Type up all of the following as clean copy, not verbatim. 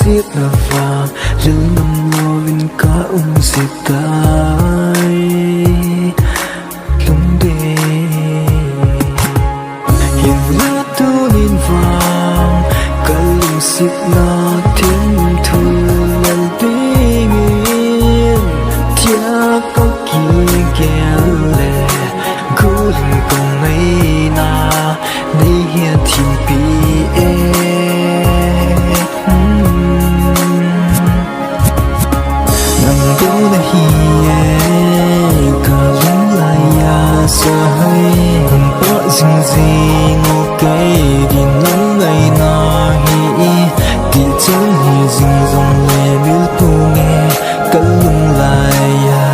xiết là vàng rừng nằm lo vinh cá dịp tai lung đê hiện lứa tu nhìn vàng cả lùng xiết là thiên thu lần tiếng yên thia có kia ghé lệ cố lưng còn mấy na đây hiện thiên bi Nangbou đã hi cả lắm lại ya say không có gì ngô cây đi nắng ngày na hi đi chân hi dinh dòng lệ biết cô nghe cả lung lại ya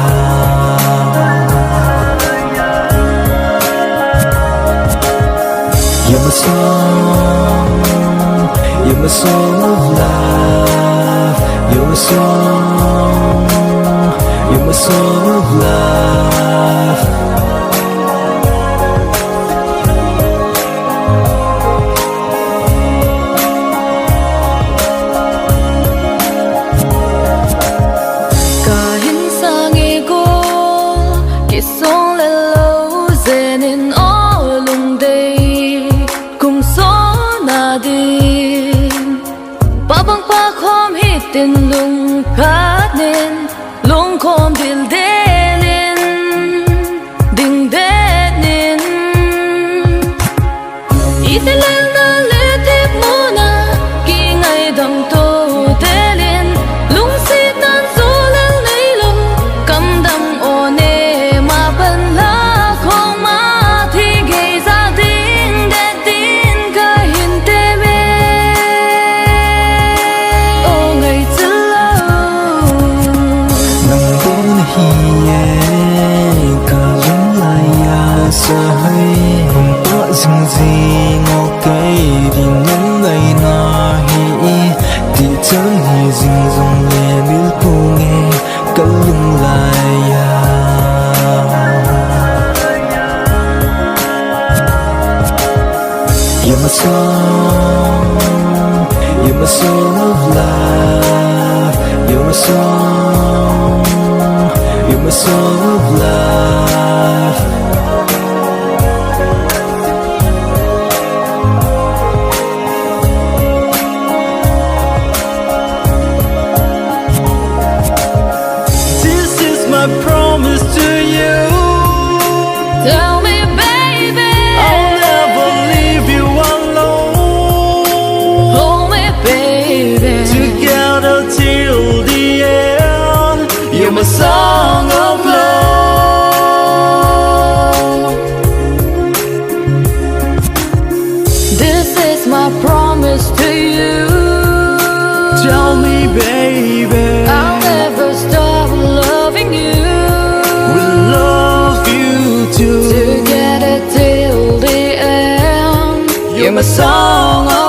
You're my song of love. You're my song. You're my song of love. Cả hình ko, cái song là lâu dễ nên ở lung đây cùng số na đi. Ba bang pa khom hít tên lung cát nên lung khom dil đê nên đinh đê nên ít lên na lệ tiếp mu na khi ngày đằng tô đê lên lung xít nan số lên lấy lung cầm đằng ô nê mà bận la không mà thì gây ra đinh đê đinh cả hình tê mê ô ngày chưa lâu Nangbou đã hi cả lắm lại ya say không có gì ngô cây đi nắng ngày na hi đi chân hi dinh dòng lệ biết cô nghe cả lung lại ya You're my song, you're my song of love. You're my song, you're my song of love. This is my promise to you. Tell me baby I'll never leave you alone. hold me baby Together till the end. You're my song of love. This is my promise to you. Tell me, baby, I'll never stop loving you. we'll love you too. Together till the end. You're my song of